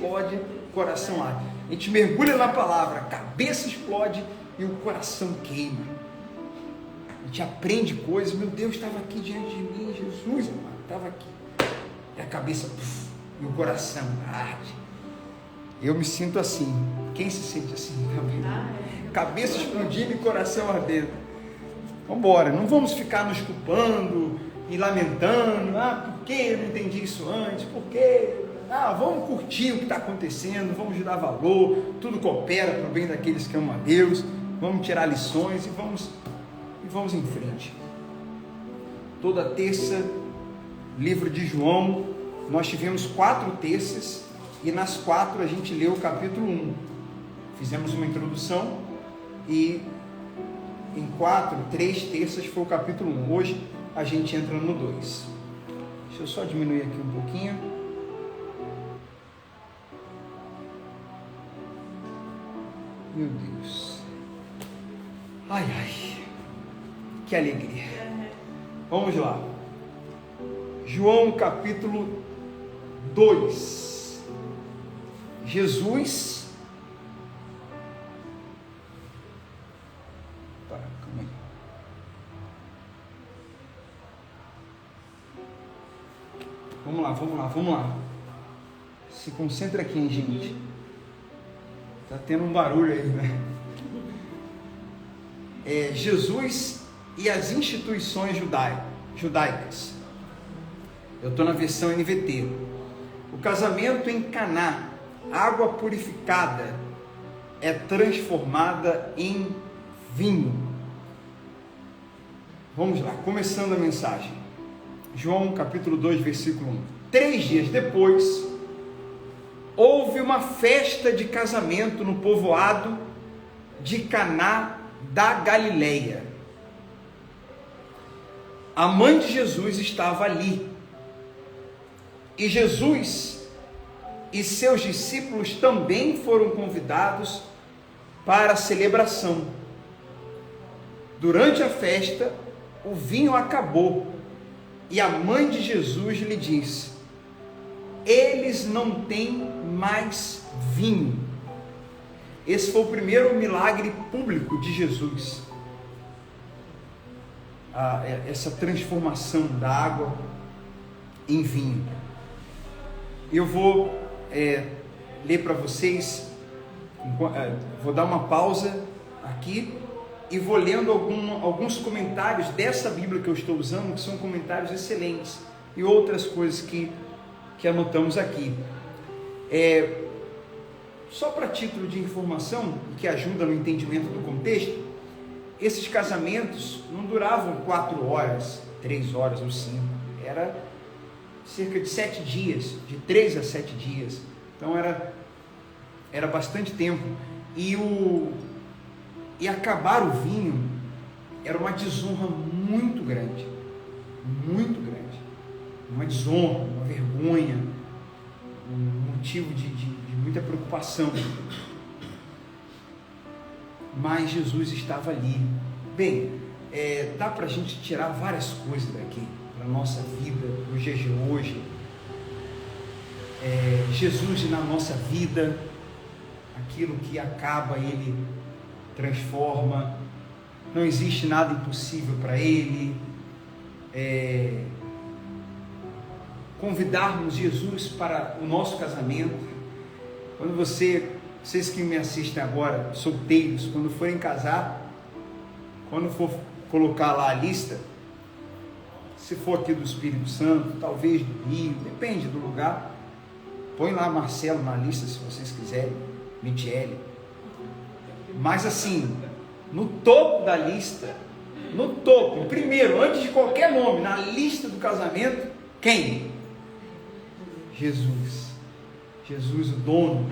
explode, o coração arde. A gente mergulha na palavra, a cabeça explode e o coração queima. A gente aprende coisas, meu Deus, estava aqui diante de mim, Jesus, amado, estava aqui. E a cabeça, e o coração arde. Eu me sinto assim. Quem se sente assim também? Cabeça explodindo e coração ardendo. Vamos embora, não vamos ficar nos culpando e lamentando. Por que eu não entendi isso antes? Por quê? Vamos curtir o que está acontecendo, vamos dar valor, tudo coopera para o bem daqueles que amam a Deus, vamos tirar lições e vamos em frente. Toda terça, livro de João, nós tivemos 4 terças e nas 4 a gente leu o capítulo 1. Fizemos uma introdução e em 3 terças foi o capítulo 1. Hoje a gente entra no 2. Deixa eu só diminuir aqui um pouquinho. Meu Deus. Ai, que alegria. Vamos lá. João capítulo 2. Jesus. Calma aí. Vamos lá. Se concentra aqui, hein, gente. Tá tendo um barulho aí, né? Jesus e as instituições judaicas. Eu estou na versão NVT. O casamento em Caná, água purificada é transformada em vinho. Vamos lá, começando a mensagem. João capítulo 2, versículo 1. 3 dias depois, houve uma festa de casamento no povoado de Caná da Galileia. A mãe de Jesus estava ali. E Jesus e seus discípulos também foram convidados para a celebração. Durante a festa, o vinho acabou. E a mãe de Jesus lhe disse: eles não têm mais vinho. Esse foi o primeiro milagre público de Jesus. Essa transformação da água em vinho. Eu vou ler para vocês, vou dar uma pausa aqui e vou lendo alguns comentários dessa Bíblia que eu estou usando, que são comentários excelentes, e outras coisas que anotamos aqui. Só para título de informação, que ajuda no entendimento do contexto, esses casamentos não duravam 4 horas, 3 horas ou 5, era cerca de 7 dias, de 3 a 7 dias, então era bastante tempo, e acabar o vinho era uma desonra muito grande, uma desonra, uma vergonha, um motivo de muita preocupação, mas Jesus estava ali. Bem, dá para a gente tirar várias coisas daqui, para a nossa vida, para os dias de hoje. Jesus na nossa vida, aquilo que acaba, Ele transforma, não existe nada impossível para Ele. Convidarmos Jesus para o nosso casamento. Quando vocês que me assistem agora, solteiros, quando forem casar, quando for colocar lá a lista, se for aqui do Espírito Santo, talvez do Rio, depende do lugar, põe lá Marcelo na lista se vocês quiserem, Michele, mas assim, no topo da lista, no topo, primeiro, antes de qualquer nome, na lista do casamento, quem? Jesus, o dono,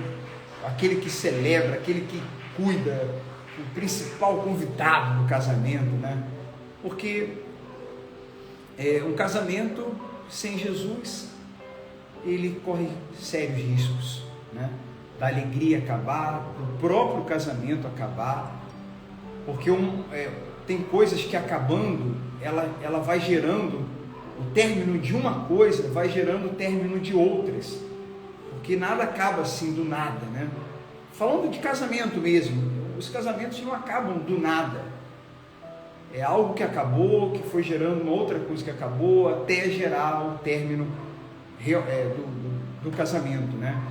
aquele que celebra, aquele que cuida, o principal convidado do casamento, né? Porque um casamento sem Jesus, ele corre sérios riscos, né? Da alegria acabar, do próprio casamento acabar, porque tem coisas que acabando, ela vai gerando o término de uma coisa, vai gerando o término de outras, porque nada acaba assim do nada, né? Falando de casamento mesmo, os casamentos não acabam do nada. É algo que acabou, que foi gerando uma outra coisa que acabou, até gerar o término do casamento, né?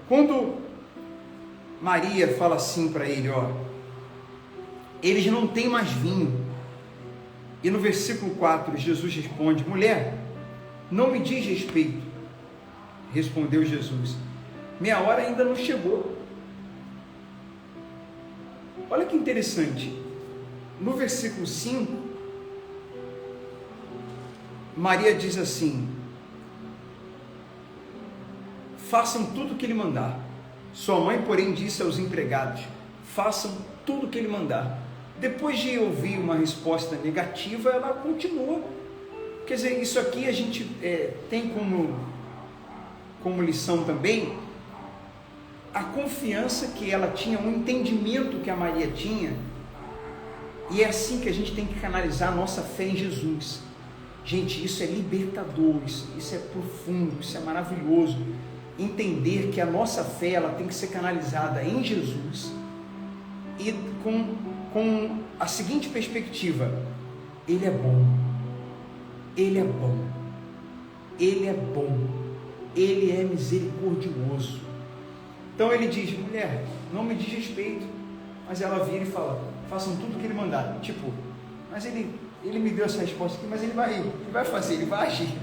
Quando Maria fala assim para ele, ó, eles não têm mais vinho. E no versículo 4, Jesus responde, mulher, não me diz respeito. Respondeu Jesus, minha hora ainda não chegou. Olha que interessante, no versículo 5, Maria diz assim, façam tudo o que ele mandar. Sua mãe, porém, disse aos empregados, façam tudo o que ele mandar. Depois de ouvir uma resposta negativa, ela continuou. Quer dizer, isso aqui a gente tem como lição também a confiança que ela tinha, o entendimento que a Maria tinha, e é assim que a gente tem que canalizar a nossa fé em Jesus. Gente, isso é libertador, isso é profundo, isso é maravilhoso, entender que a nossa fé ela tem que ser canalizada em Jesus e com a seguinte perspectiva, Ele é bom, Ele é bom, Ele é bom, Ele é misericordioso. Então ele diz, mulher, não me diz respeito, mas ela vira e fala, façam tudo o que ele mandar. Tipo, mas ele me deu essa resposta aqui, mas ele vai fazer, ele vai agir.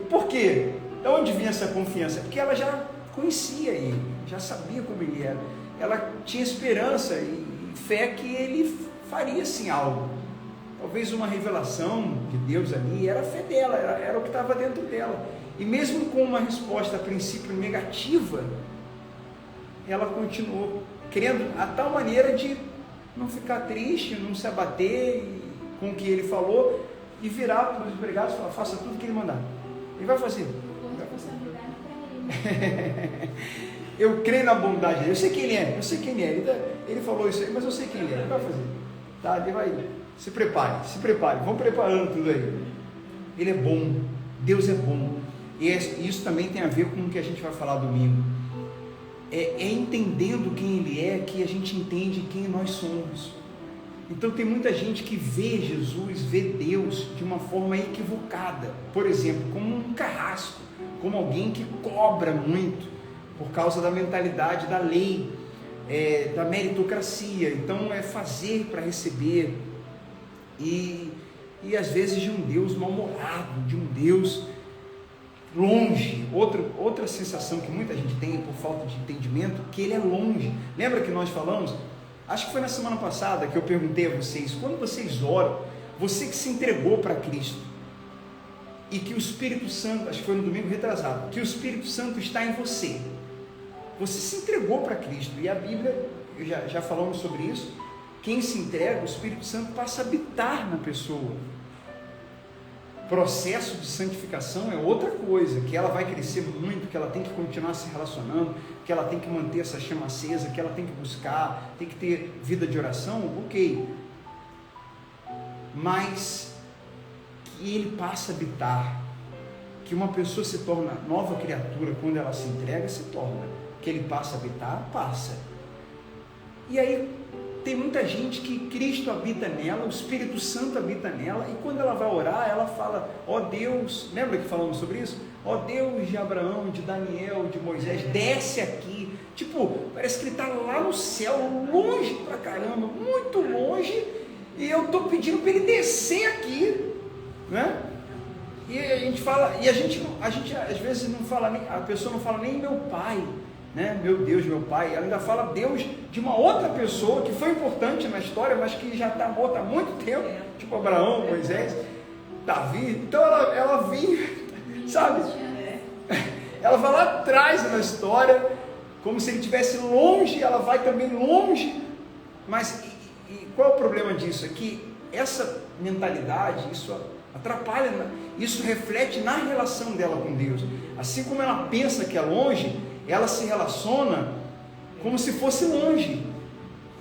Por quê? De onde vinha essa confiança? Porque ela já conhecia ele, já sabia como ele era. Ela tinha esperança e fé que ele faria assim algo. Talvez uma revelação de Deus ali, era a fé dela, era o que estava dentro dela. E mesmo com uma resposta a princípio negativa, ela continuou, querendo a tal maneira de não ficar triste, não se abater com o que ele falou, e virar para os empregados e falar, faça tudo o que ele mandar. Ele vai fazer. Eu creio na bondade dele, eu sei quem ele é, ele falou isso aí, mas eu sei quem ele vai fazer. Tá? Ele vai, se prepare, vamos preparando tudo aí. Ele é bom, Deus é bom, e isso também tem a ver com o que a gente vai falar domingo. É entendendo quem Ele é que a gente entende quem nós somos. Então tem muita gente que vê Jesus, vê Deus de uma forma equivocada, por exemplo, como um carrasco, como alguém que cobra muito por causa da mentalidade da lei, da meritocracia. Então é fazer para receber, e às vezes de um Deus mal-humorado, de um Deus longe. Outra sensação que muita gente tem por falta de entendimento, que ele é longe. Lembra que nós falamos, acho que foi na semana passada que eu perguntei a vocês, quando vocês oram, você que se entregou para Cristo, e que o Espírito Santo, acho que foi no domingo retrasado, que o Espírito Santo está em você, você se entregou para Cristo, e a Bíblia, já falamos sobre isso, quem se entrega, o Espírito Santo passa a habitar na pessoa. Processo de santificação é outra coisa, que ela vai crescer muito, que ela tem que continuar se relacionando, que ela tem que manter essa chama acesa, que ela tem que buscar, tem que ter vida de oração, ok, mas que ele passa a habitar, que uma pessoa se torna nova criatura quando ela se entrega, se torna, que ele passa a habitar, passa. E aí tem muita gente que Cristo habita nela, o Espírito Santo habita nela, e quando ela vai orar, ela fala, ó Deus, lembra que falamos sobre isso? Ó Deus de Abraão, de Daniel, de Moisés, desce aqui. Tipo, parece que ele está lá no céu, longe pra caramba, muito longe, e eu estou pedindo para ele descer aqui, né? E a gente fala, e a gente às vezes não fala nem, a pessoa não fala nem meu pai, né? Meu Deus, meu pai, ela ainda fala Deus de uma outra pessoa que foi importante na história, mas que já está morta há muito tempo, tipo Abraão, Moisés, Davi. Então ela vinha, sabe? Ela vai lá atrás na história, como se ele estivesse longe, ela vai também longe. Mas e qual é o problema disso? É que essa mentalidade, isso atrapalha, isso reflete na relação dela com Deus. Assim como ela pensa que é longe, ela se relaciona como se fosse longe,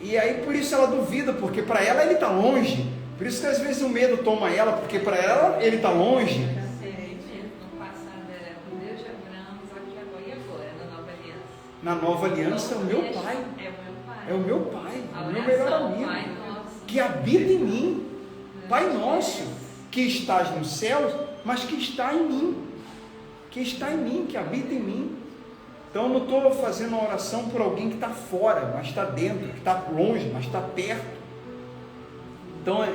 e aí por isso ela duvida, porque para ela ele está longe, por isso que às vezes o medo toma ela, porque para ela ele está longe. na nova aliança é o meu Pai. É o meu Pai, é o meu melhor amigo, que habita em mim. Pai nosso, que estás nos céus, mas que está em mim. Que está em mim, que habita em mim. Então eu não estou fazendo uma oração por alguém que está fora, mas está dentro, que está longe, mas está perto. Então,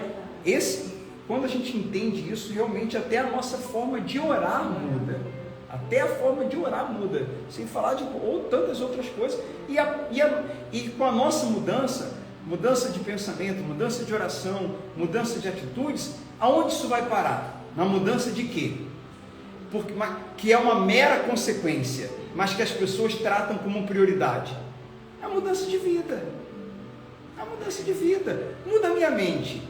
quando a gente entende isso, realmente até a nossa forma de orar muda. Até a forma de orar muda. Sem falar de tantas outras coisas. E com a nossa mudança de pensamento, mudança de oração, mudança de atitudes, aonde isso vai parar? Na mudança de quê? Que é uma mera consequência, mas que as pessoas tratam como prioridade. É a mudança de vida. A mudança de vida. Muda a minha mente,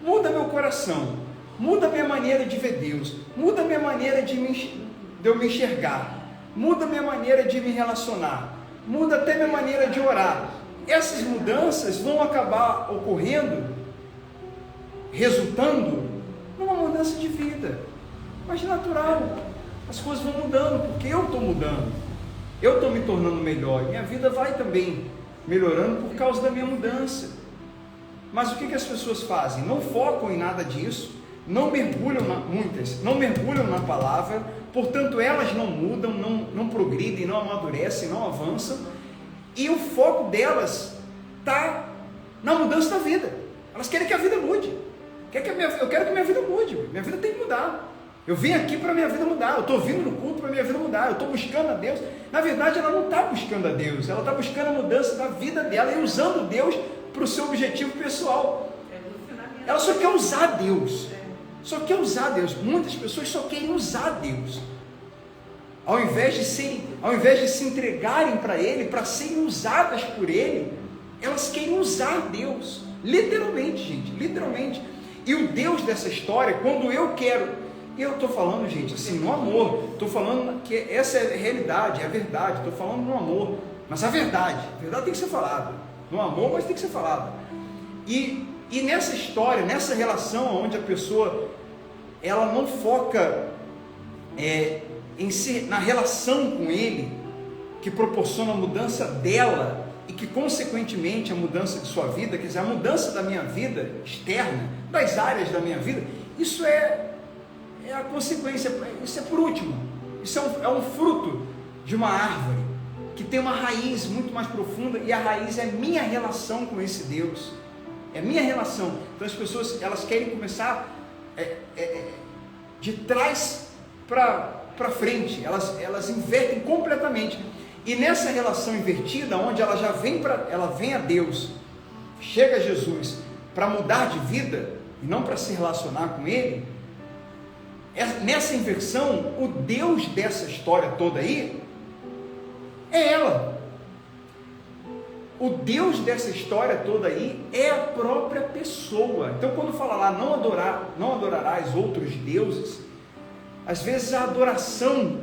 muda meu coração, muda a minha maneira de ver Deus, muda a minha maneira de eu me enxergar, muda a minha maneira de me relacionar, muda até a minha maneira de orar. Essas mudanças vão acabar ocorrendo, resultando numa mudança de vida, mas natural. As coisas vão mudando, porque eu estou mudando, eu estou me tornando melhor, e minha vida vai também melhorando por causa da minha mudança. Mas o que as pessoas fazem? Não focam em nada disso, não mergulham, muitas não mergulham na palavra, portanto elas não mudam, não progridem, não amadurecem, não avançam, e o foco delas está na mudança da vida. Elas querem que a vida mude. Eu quero que minha vida mude, minha vida tem que mudar. Eu vim aqui para a minha vida mudar, eu estou vindo no culto para a minha vida mudar, eu estou buscando a Deus. Na verdade, ela não está buscando a Deus, ela está buscando a mudança da vida dela e usando Deus para o seu objetivo pessoal. Ela só quer usar Deus, só quer usar Deus. Muitas pessoas só querem usar Deus, ao invés de se entregarem para Ele, para serem usadas por Ele, elas querem usar Deus, literalmente, gente, literalmente. E o Deus dessa história, quando eu quero... E eu estou falando, gente, assim, no amor, estou falando que essa é a realidade, é a verdade, estou falando no amor, mas a verdade tem que ser falada, no amor, mas tem que ser falada. E nessa história, nessa relação onde a pessoa, ela não foca na relação com Ele, que proporciona a mudança dela, e que consequentemente a mudança de sua vida, quer dizer, a mudança da minha vida externa, das áreas da minha vida, isso é a consequência, isso é por último, isso é um fruto de uma árvore, que tem uma raiz muito mais profunda, e a raiz é minha relação com esse Deus, é minha relação. Então as pessoas, elas querem começar de trás para frente, elas invertem completamente, e nessa relação invertida, onde ela vem a Deus, chega a Jesus, para mudar de vida, e não para se relacionar com Ele, nessa inversão, o Deus dessa história toda aí, é ela. O Deus dessa história toda aí é a própria pessoa. Então quando fala lá, não adorarás outros deuses, às vezes a adoração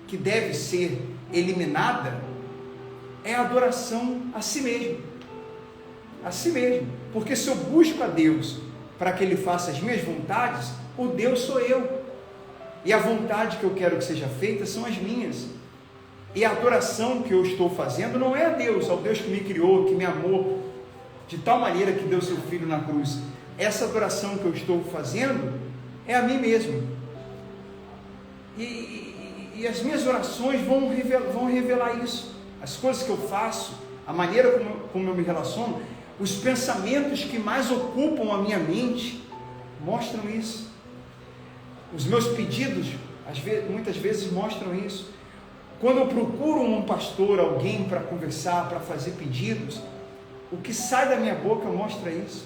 que deve ser eliminada é a adoração a si mesmo. A si mesmo. Porque se eu busco a Deus para que Ele faça as minhas vontades, o Deus sou eu. E a vontade que eu quero que seja feita são as minhas. E a adoração que eu estou fazendo não é a Deus, ao Deus que me criou, que me amou, de tal maneira que deu seu Filho na cruz. Essa adoração que eu estou fazendo é a mim mesmo. E as minhas orações vão revelar isso. As coisas que eu faço, a maneira como eu me relaciono, os pensamentos que mais ocupam a minha mente, mostram isso. Os meus pedidos, muitas vezes mostram isso. Quando eu procuro um pastor, alguém para conversar, para fazer pedidos, o que sai da minha boca mostra isso.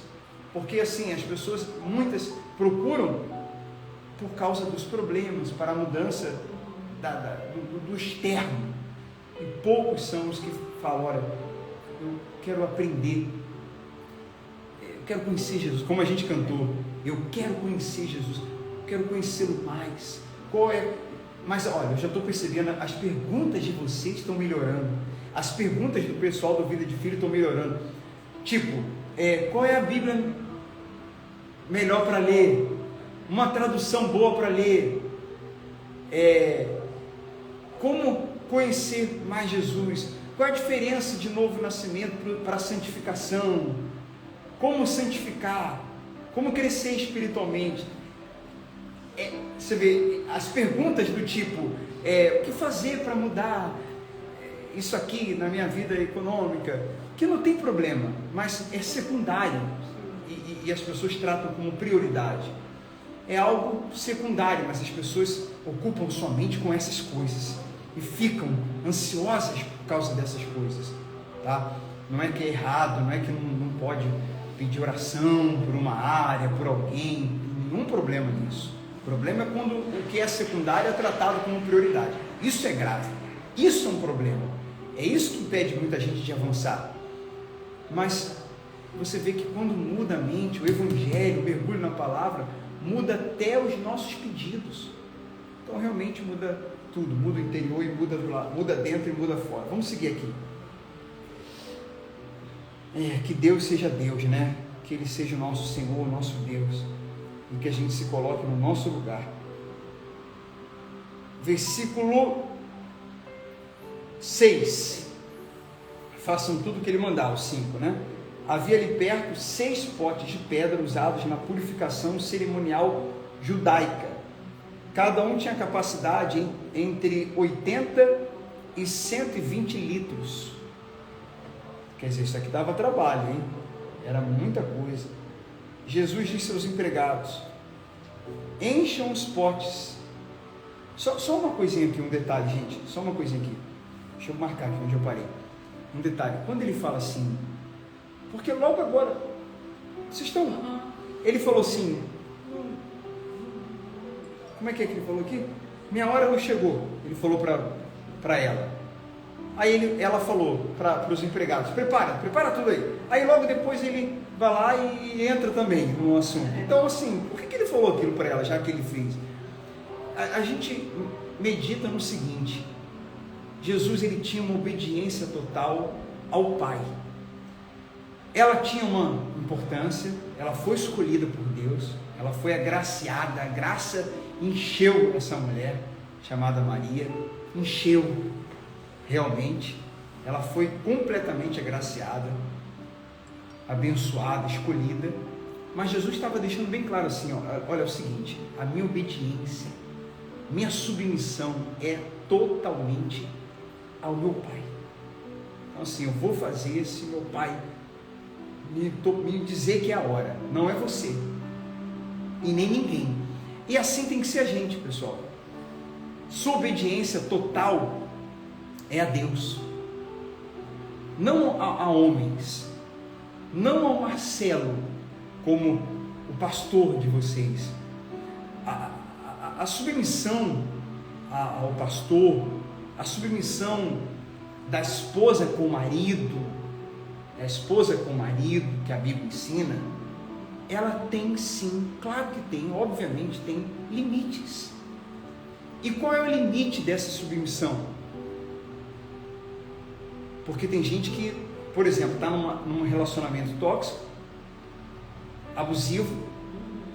Porque assim, as pessoas, muitas procuram por causa dos problemas, para a mudança do externo. E poucos são os que falam, olha, eu quero aprender, eu quero conhecer Jesus, como a gente cantou, eu quero conhecer Jesus, eu quero conhecê-lo mais. Mas olha, eu já estou percebendo, as perguntas de vocês estão melhorando, as perguntas do pessoal do Vida de Filho estão melhorando. Tipo, qual é a Bíblia melhor para ler? Uma tradução boa para ler? Como conhecer mais Jesus? Qual é a diferença de novo nascimento para santificação? Como santificar? Como crescer espiritualmente? Você vê, as perguntas do tipo, o que fazer para mudar isso aqui na minha vida econômica? Que não tem problema, mas é secundário e as pessoas tratam como prioridade. É algo secundário, mas as pessoas ocupam sua mente com essas coisas e ficam ansiosas por causa dessas coisas, tá? Não é que é errado, não é que não pode pedir oração por uma área, por alguém, nenhum problema nisso. O problema é quando o que é secundário é tratado como prioridade. Isso é grave, isso é um problema, é isso que impede muita gente de avançar. Mas você vê que quando muda a mente, o evangelho, o mergulho na palavra, muda até os nossos pedidos. Então realmente muda tudo, muda o interior e muda do lado, muda dentro e muda fora. Vamos seguir aqui. Que Deus seja Deus, né? Que Ele seja o nosso Senhor, o nosso Deus, e que a gente se coloque no nosso lugar. Versículo 6. Façam tudo o que Ele mandar, o 5, né? Havia ali perto 6 potes de pedra usados na purificação cerimonial judaica. Cada um tinha capacidade entre 80 e 120 litros. Quer dizer, isso aqui dava trabalho, hein? Era muita coisa. Jesus disse aos empregados: encham os potes. Só uma coisinha aqui, um detalhe, gente. Só uma coisinha aqui. Deixa eu marcar aqui onde eu parei. Um detalhe. Quando ele fala assim, porque logo agora, vocês estão... Ele falou assim... Como é que ele falou aqui? Minha hora não chegou. Ele falou para ela. Aí ela falou para os empregados: prepara tudo aí. Aí logo depois ele vai lá e entra também no assunto. Então assim, por que ele falou aquilo para ela, já que ele fez? A gente medita no seguinte: Jesus, ele tinha uma obediência total ao Pai. Ela tinha uma importância, ela foi escolhida por Deus, ela foi agraciada, a graça encheu essa mulher chamada Maria, encheu realmente, ela foi completamente agraciada, abençoada, escolhida. Mas Jesus estava deixando bem claro assim, olha, é o seguinte: a minha obediência, minha submissão é totalmente ao meu Pai. Então assim, eu vou fazer se meu Pai me dizer que é a hora, não é você e nem ninguém. E assim tem que ser a gente, pessoal. Sua obediência total é a Deus, não a homens, não ao Marcelo como o pastor de vocês. A submissão ao pastor, a submissão da esposa com o marido, que a Bíblia ensina, ela tem sim, claro que tem, obviamente tem limites. E qual é o limite dessa submissão? Porque tem gente que, por exemplo, está num relacionamento tóxico, abusivo,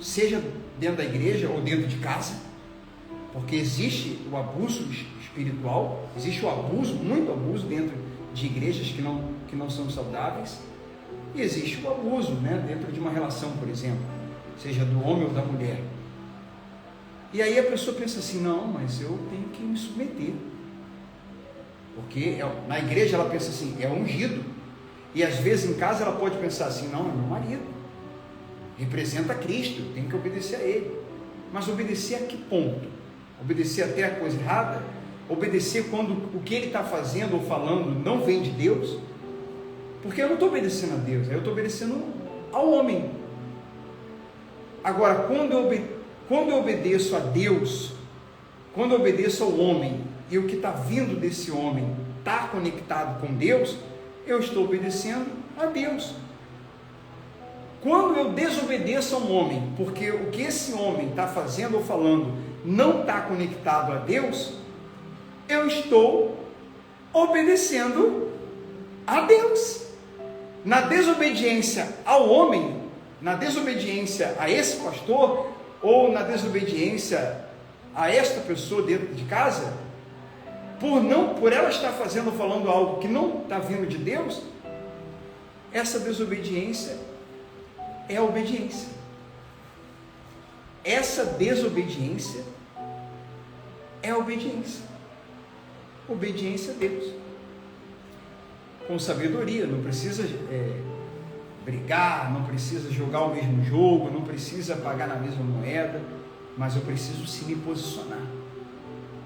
seja dentro da igreja ou dentro de casa, porque existe o abuso espiritual, existe o abuso, muito abuso dentro de igrejas que não são saudáveis, e existe o abuso, né, dentro de uma relação, por exemplo, seja do homem ou da mulher. E aí a pessoa pensa assim: não, mas eu tenho que me submeter, porque na igreja ela pensa assim, é ungido, e às vezes em casa ela pode pensar assim: não, é meu marido, representa Cristo, eu tenho que obedecer a ele. Mas obedecer a que ponto? Obedecer até a coisa errada? Obedecer quando o que ele está fazendo ou falando não vem de Deus? Porque eu não estou obedecendo a Deus, eu estou obedecendo ao homem. Agora, quando eu obedeço a Deus, quando eu obedeço ao homem, e o que está vindo desse homem está conectado com Deus, eu estou obedecendo a Deus. Quando eu desobedeço a um homem, porque o que esse homem está fazendo ou falando não está conectado a Deus, eu estou obedecendo a Deus. Na desobediência ao homem, na desobediência a esse pastor, ou na desobediência a esta pessoa dentro de casa, por ela estar fazendo ou falando algo que não está vindo de Deus, essa desobediência é a obediência. Essa desobediência é a obediência. Obediência a Deus. Com sabedoria, não precisa brigar, não precisa jogar o mesmo jogo, não precisa pagar na mesma moeda, mas eu preciso sim me posicionar,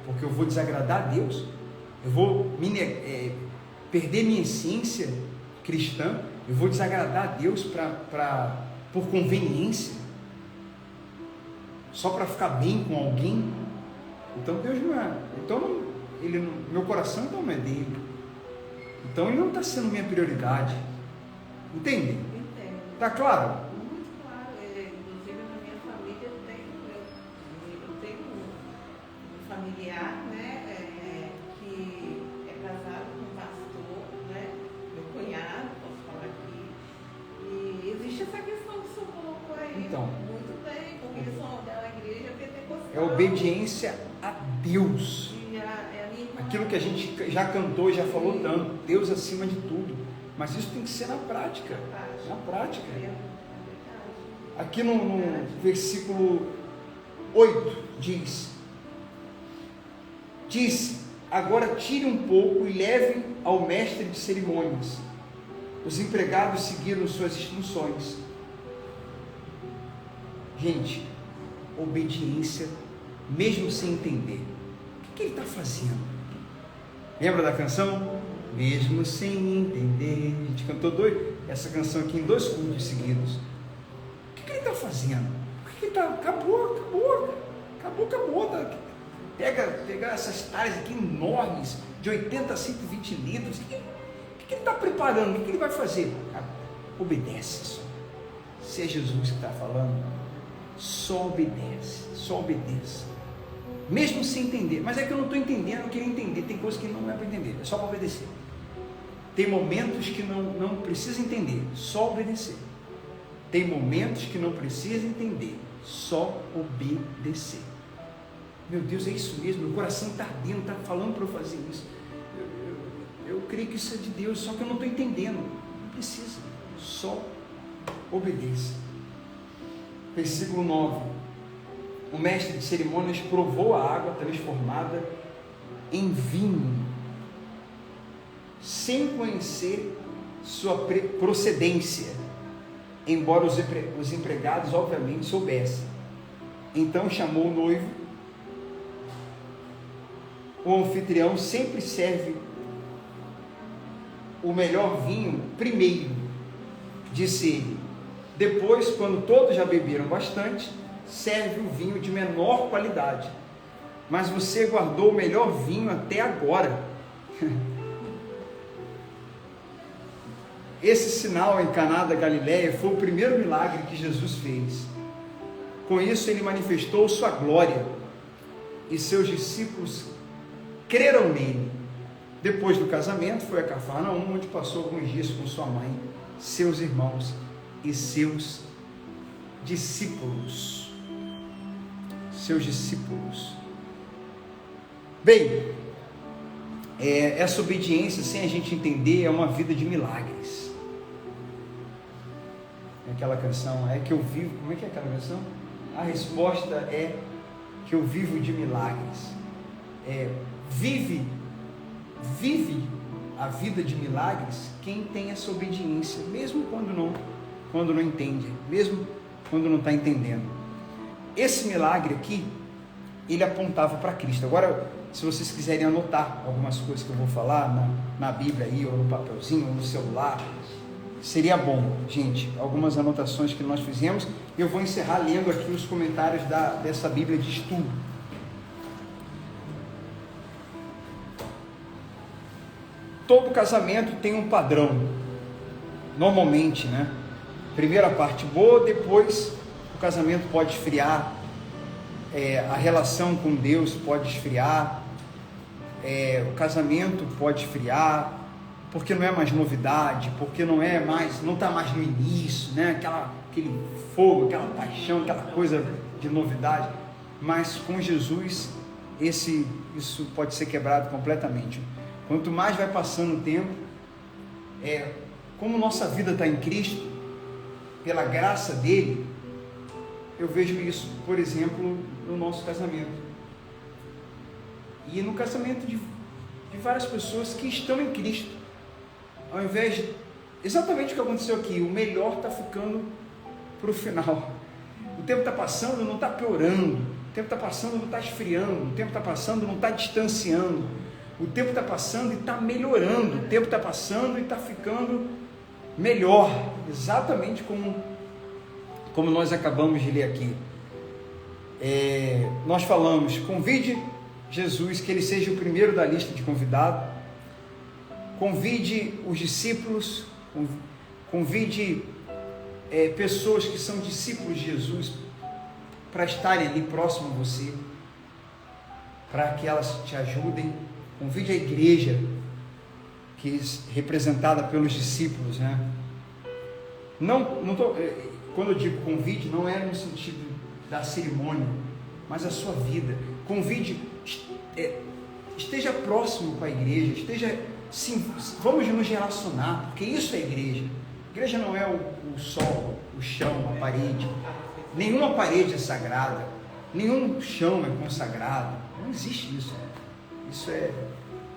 porque eu vou desagradar a Deus, eu vou perder minha essência cristã, eu vou desagradar a Deus por conveniência, só para ficar bem com alguém. Então Deus não é, meu coração então não é dele, então ele não está sendo minha prioridade, entende? Entendo. Tá claro? Muito claro. Inclusive na minha família eu tenho um familiar, né, que é casado com um pastor, né, meu cunhado, posso falar aqui, e existe essa questão que o senhor colocou aí. Então, muito bem, porque eles são da igreja pentecostal. É obediência a Deus. minha Aquilo que a gente já cantou, já falou tanto, Deus acima de tudo. Mas isso tem que ser na prática. Na prática. Aqui no versículo 8 diz: agora tire um pouco e leve ao mestre de cerimônias. Os empregados seguiram suas instruções. Gente, obediência, mesmo sem entender. O que ele está fazendo? Lembra da canção? Mesmo sem entender. A gente cantou essa canção aqui em 2 cultos seguidos. O que ele está fazendo? Por que ele está... Acabou. Pega essas talhas aqui enormes, de 80 a 120 litros. O que ele está preparando? O que ele vai fazer? Obedece só. Se é Jesus que está falando, só obedece. Mesmo sem entender. Mas é que eu não estou entendendo, eu queria entender. Tem coisas que não é para entender, é só para obedecer. Tem momentos que não precisa entender, só obedecer. Tem momentos que não precisa entender, só obedecer. Meu Deus, é isso mesmo, meu coração está ardendo, está falando para eu fazer isso. Eu creio que isso é de Deus, só que eu não estou entendendo. Não precisa, só obedeça. Versículo 9. O mestre de cerimônias provou a água transformada em vinho, sem conhecer sua procedência, embora os empregados obviamente soubessem. Então chamou o noivo. O anfitrião sempre serve o melhor vinho primeiro, disse ele. Depois, quando todos já beberam bastante, serve o vinho de menor qualidade. Mas você guardou o melhor vinho até agora. Esse sinal em Caná da Galileia foi o primeiro milagre que Jesus fez. Com isso ele manifestou sua glória e seus discípulos creram nele. Depois do casamento foi a Cafarnaum, onde passou alguns dias com sua mãe, seus irmãos e seus discípulos. Bem, essa obediência, sem a gente entender, é uma vida de milagres. Aquela canção, é que eu vivo, como é que é aquela canção? A resposta é que eu vivo de milagres. Vive a vida de milagres quem tem essa obediência, mesmo quando não entende, mesmo quando não está entendendo. Esse milagre aqui, ele apontava para Cristo. Agora, se vocês quiserem anotar algumas coisas que eu vou falar na Bíblia aí, ou no papelzinho, ou no celular, seria bom, gente, algumas anotações que nós fizemos. Eu vou encerrar lendo aqui os comentários dessa Bíblia de estudo. Todo casamento tem um padrão, normalmente, né? Primeiro a parte boa, depois o casamento pode esfriar, a relação com Deus pode esfriar, o casamento pode esfriar, porque não é mais novidade, porque não está mais no início, né? Aquele fogo, aquela paixão, aquela coisa de novidade. Mas com Jesus isso pode ser quebrado completamente. Quanto mais vai passando o tempo, como nossa vida está em Cristo, pela graça dele, eu vejo isso, por exemplo, no nosso casamento. E no casamento de várias pessoas que estão em Cristo. Ao invés de... Exatamente o que aconteceu aqui, o melhor está ficando para o final. O tempo está passando, não está piorando. O tempo está passando, não está esfriando. O tempo está passando, não está distanciando. O tempo está passando e está melhorando. O tempo está passando e está ficando melhor. Exatamente como nós acabamos de ler aqui. Nós falamos, convide Jesus, que ele seja o primeiro da lista de convidados. Convide os discípulos, convide pessoas que são discípulos de Jesus para estarem ali próximo a você, para que elas te ajudem. Convide a igreja, que é representada pelos discípulos, né? Quando eu digo convide, não é no sentido da cerimônia, mas a sua vida. Convide, esteja próximo com a igreja, sim, vamos nos relacionar, porque isso é igreja. A igreja não é o sol, o chão, a parede. Nenhuma parede é sagrada, nenhum chão é consagrado. Não existe isso. Isso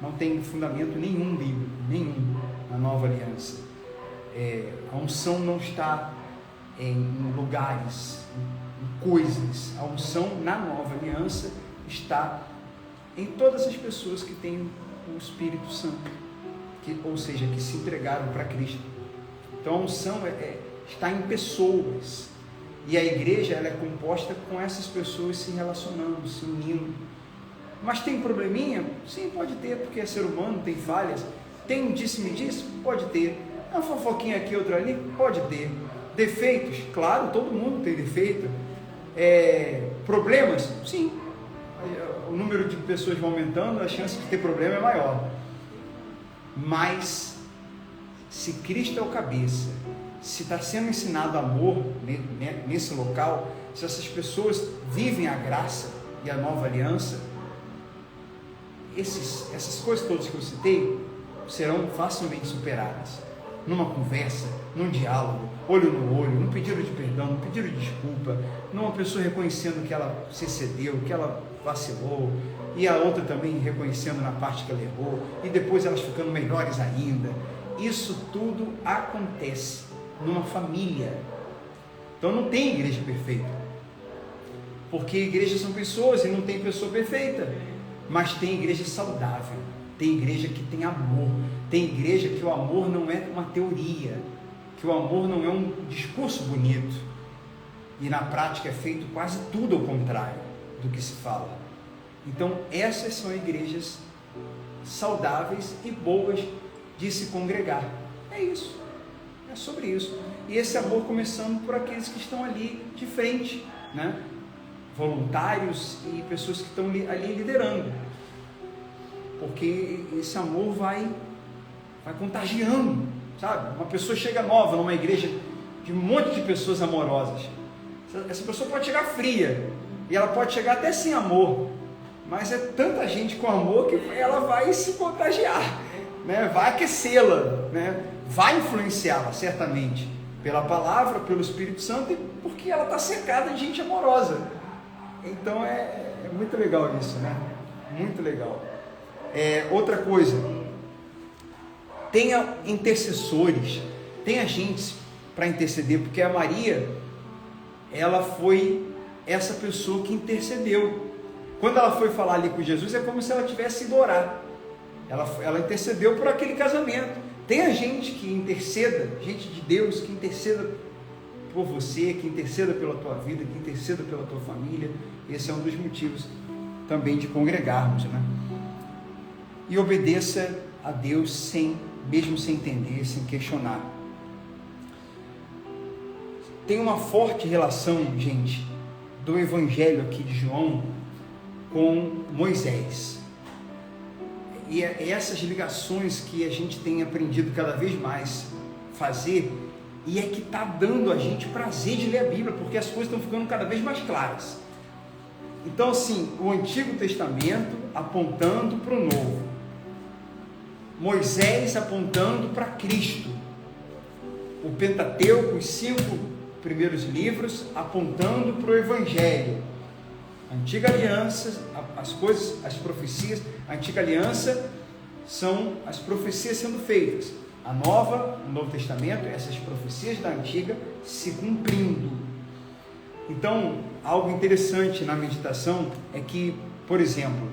não tem fundamento nenhum bíblico, nenhum na nova aliança. A unção não está em lugares, em coisas. A unção na nova aliança está em todas as pessoas que têm o Espírito Santo, ou seja, que se entregaram para Cristo. Então a unção está em pessoas, e a igreja ela é composta com essas pessoas se relacionando, se unindo. Mas tem probleminha? Sim, pode ter, porque é ser humano, tem falhas. Tem um disse-me-disse? Pode ter. Uma fofoquinha aqui, outra ali? Pode ter. Defeitos? Claro, todo mundo tem defeito. Problemas? Sim. O número de pessoas vai aumentando, a chance de ter problema é maior. Mas, se Cristo é o cabeça, se está sendo ensinado amor nesse local, se essas pessoas vivem a graça e a nova aliança, essas coisas todas que eu citei serão facilmente superadas. Numa conversa, num diálogo, olho no olho, num pedido de perdão, num pedido de desculpa, numa pessoa reconhecendo que ela se excedeu, que ela vacilou, e a outra também reconhecendo na parte que ela errou, e depois elas ficando melhores ainda. Isso tudo acontece numa família. Então não tem igreja perfeita, porque igrejas são pessoas e não tem pessoa perfeita, mas tem igreja saudável, tem igreja que tem amor, tem igreja que o amor não é uma teoria, que o amor não é um discurso bonito, e na prática é feito quase tudo ao contrário do que se fala. Então essas são igrejas saudáveis e boas de se congregar. É isso, é sobre isso. E esse amor começando por aqueles que estão ali de frente, né? Voluntários e pessoas que estão ali liderando, porque esse amor vai contagiando, sabe? Uma pessoa chega nova numa igreja de um monte de pessoas amorosas, essa pessoa pode chegar fria, e ela pode chegar até sem amor, mas é tanta gente com amor que ela vai se contagiar, né? Vai aquecê-la, né? Vai influenciá-la certamente, pela palavra, pelo Espírito Santo, e porque ela está cercada de gente amorosa. Então é muito legal isso, né? Muito legal. Outra coisa, tenha intercessores, tenha gente para interceder, porque a Maria, ela foi essa pessoa que intercedeu. Quando ela foi falar ali com Jesus, é como se ela tivesse ido orar. Ela intercedeu por aquele casamento. Tenha gente que interceda, gente de Deus que interceda por você, que interceda pela tua vida, que interceda pela tua família. Esse é um dos motivos também de congregarmos, né? E obedeça a Deus mesmo sem entender, sem questionar. Tem uma forte relação, gente, do evangelho aqui de João com Moisés. E essas ligações que a gente tem aprendido cada vez mais fazer, e é que está dando a gente prazer de ler a Bíblia, porque as coisas estão ficando cada vez mais claras. Então, assim, o Antigo Testamento apontando para o Novo, Moisés apontando para Cristo, o Pentateuco, os 5 primeiros livros apontando para o Evangelho. A Antiga Aliança, as coisas, as profecias, a Antiga Aliança são as profecias sendo feitas. A Nova, o Novo Testamento, essas profecias da Antiga se cumprindo. Então, algo interessante na meditação é que, por exemplo,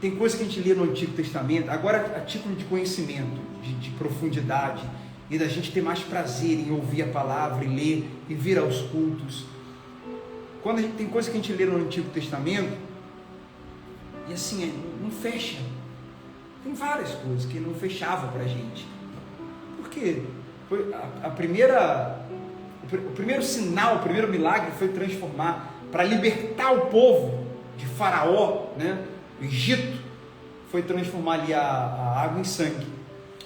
tem coisa que a gente lê no Antigo Testamento, agora a título de conhecimento, de profundidade, e da gente ter mais prazer em ouvir a palavra, e ler, e vir aos cultos. Quando a gente tem coisa que a gente lê no Antigo Testamento, e assim, não fecha. Tem várias coisas que não fechavam para a gente. Por quê? Foi o primeiro sinal, o primeiro milagre foi transformar, para libertar o povo de Faraó, né? O Egito, foi transformar ali a água em sangue.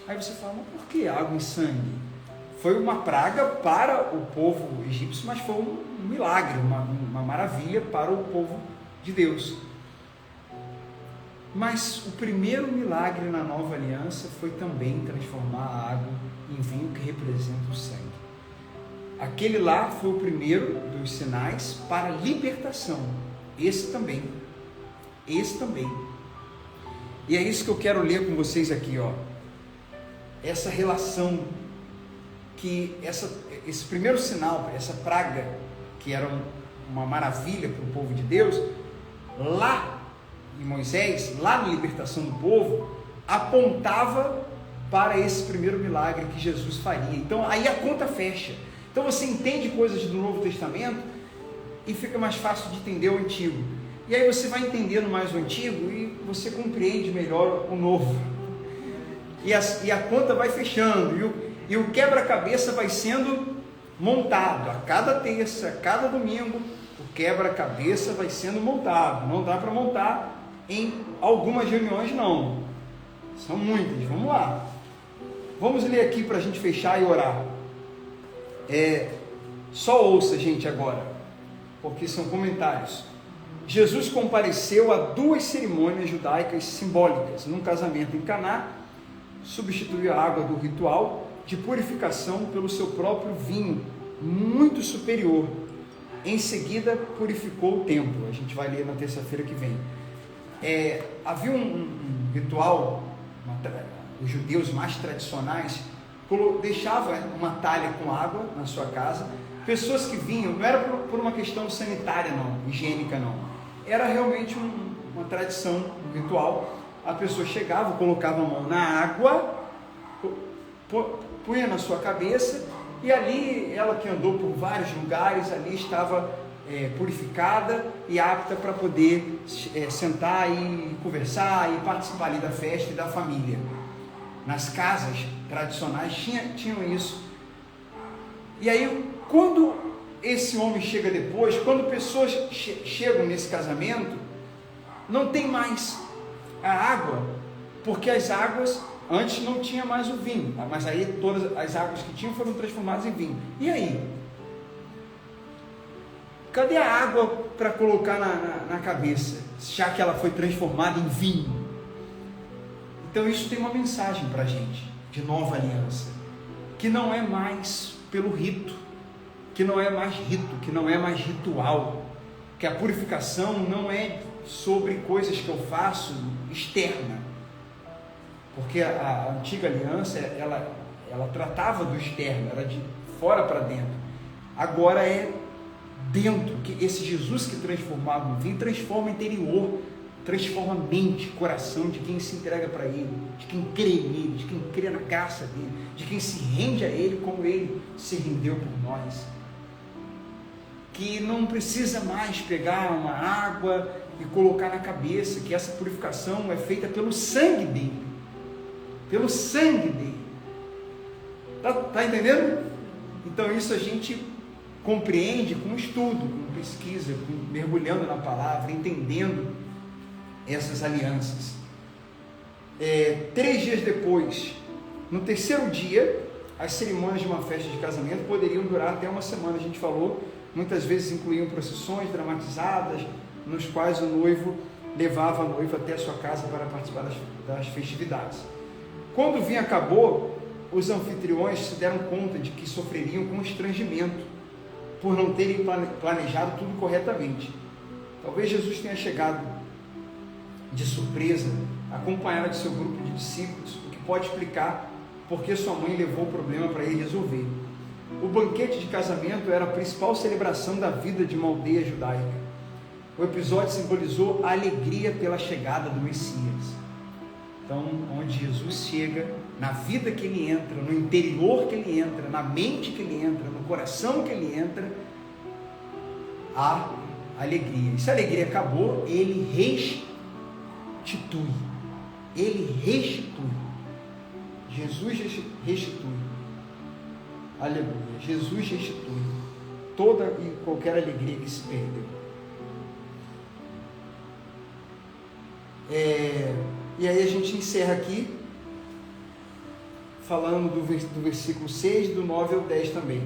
Aí você fala, mas por que água em sangue? Foi uma praga para o povo egípcio, mas foi um milagre, uma maravilha para o povo de Deus. Mas o primeiro milagre na nova aliança foi também transformar a água em vinho, que representa o sangue. Aquele lá foi o primeiro dos sinais para libertação. Esse também. E é isso que eu quero ler com vocês aqui, ó. Essa relação que esse primeiro sinal, essa praga, que era uma maravilha para o povo de Deus, lá em Moisés, lá na libertação do povo, apontava para esse primeiro milagre que Jesus faria. Então aí a conta fecha. Então você entende coisas do Novo Testamento e fica mais fácil de entender o Antigo. E aí você vai entendendo mais o Antigo e você compreende melhor o Novo. E a conta vai fechando, e o quebra-cabeça vai sendo montado. A cada terça, a cada domingo, o quebra-cabeça vai sendo montado. Não dá para montar em algumas reuniões, não. São muitas. Vamos lá. Vamos ler aqui para a gente fechar e orar. Só ouça, gente, agora, porque são comentários. Jesus compareceu a 2 cerimônias judaicas simbólicas. Num casamento em Caná, substituiu a água do ritual de purificação pelo seu próprio vinho, muito superior. Em seguida, purificou o templo. A gente vai ler na terça-feira que vem. Havia um ritual, os judeus mais tradicionais deixavam uma talha com água na sua casa. Pessoas que vinham, não era por uma questão sanitária, não, higiênica, não. Era realmente uma tradição, um ritual. A pessoa chegava, colocava a mão na água, punha na sua cabeça, e ali, ela que andou por vários lugares, ali estava purificada e apta para poder sentar e conversar e participar ali da festa e da família. Nas casas tradicionais tinham isso. E aí, quando esse homem chega depois, quando pessoas chegam nesse casamento, não tem mais a água, porque as águas, antes não tinha mais o vinho, mas aí todas as águas que tinham foram transformadas em vinho. E aí? Cadê a água para colocar na cabeça, já que ela foi transformada em vinho? Então isso tem uma mensagem para a gente, de nova aliança, que não é mais pelo rito, que não é mais rito, que não é mais ritual, que a purificação não é sobre coisas que eu faço externa, porque a antiga aliança, ela tratava do externo, era de fora para dentro. Agora é dentro, que esse Jesus que transformava no vinho, transforma o interior, transforma a mente, coração de quem se entrega para Ele, de quem crê nele, de quem crê na graça dele, de quem se rende a Ele como Ele se rendeu por nós. Que não precisa mais pegar uma água e colocar na cabeça, que essa purificação é feita pelo sangue dele. Pelo sangue dele. Tá entendendo? Então isso a gente compreende com estudo, com pesquisa, mergulhando na palavra, entendendo essas alianças. 3 dias depois, no terceiro dia, as cerimônias de uma festa de casamento poderiam durar até uma semana, a gente falou, muitas vezes incluíam procissões dramatizadas, nos quais o noivo levava a noiva até a sua casa para participar das festividades. Quando o vinho acabou, os anfitriões se deram conta de que sofreriam constrangimento por não terem planejado tudo corretamente. Talvez Jesus tenha chegado de surpresa, acompanhado de seu grupo de discípulos, o que pode explicar por que sua mãe levou o problema para ele resolver. O banquete de casamento era a principal celebração da vida de uma aldeia judaica. O episódio simbolizou a alegria pela chegada do Messias. Então, onde Jesus chega, na vida que ele entra, no interior que ele entra, na mente que ele entra, no coração que ele entra, há alegria. E se a alegria acabou, ele restitui. Ele restitui. Jesus restitui. Aleluia. Jesus restitui toda e qualquer alegria que se perdeu. E aí a gente encerra aqui, falando do versículo 6, do 9 ao 10 também.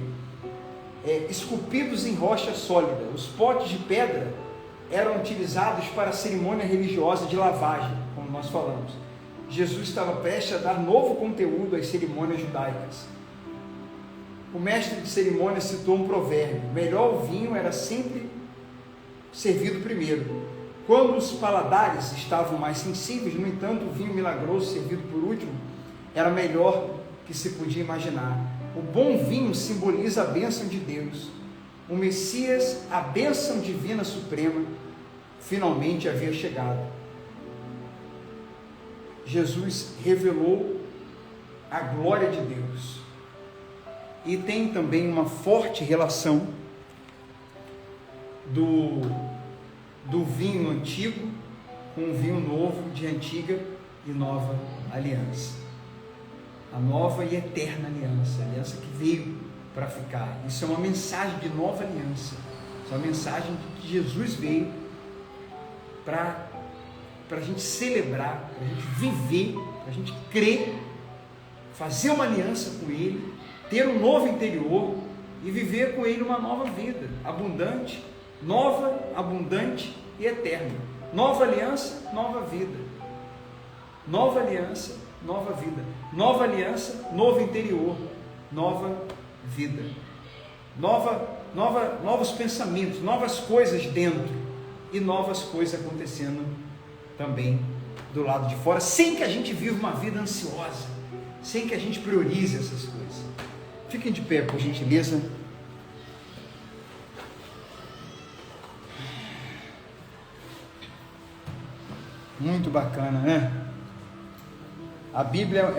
Esculpidos em rocha sólida, os potes de pedra eram utilizados para a cerimônia religiosa de lavagem, como nós falamos. Jesus estava prestes a dar novo conteúdo às cerimônias judaicas. O mestre de cerimônia citou um provérbio: melhor vinho era sempre servido primeiro. Quando os paladares estavam mais sensíveis, no entanto, o vinho milagroso servido por último era melhor que se podia imaginar. O bom vinho simboliza a bênção de Deus. O Messias, a bênção divina suprema, finalmente havia chegado. Jesus revelou a glória de Deus. E tem também uma forte relação do vinho antigo com o vinho novo de antiga e nova aliança. A nova e eterna aliança, a aliança que veio para ficar. Isso é uma mensagem de nova aliança. Isso é uma mensagem de que Jesus veio para a gente celebrar, para a gente viver, para a gente crer, fazer uma aliança com Ele, ter um novo interior e viver com Ele uma nova vida, abundante, nova, abundante e eterna. Nova aliança, nova vida. Nova aliança, nova vida. Nova aliança, novo interior, nova vida. Novos pensamentos, novas coisas dentro e novas coisas acontecendo também do lado de fora, sem que a gente viva uma vida ansiosa, sem que a gente priorize essas coisas. Fiquem de pé, por gentileza. Muito bacana, né? A Bíblia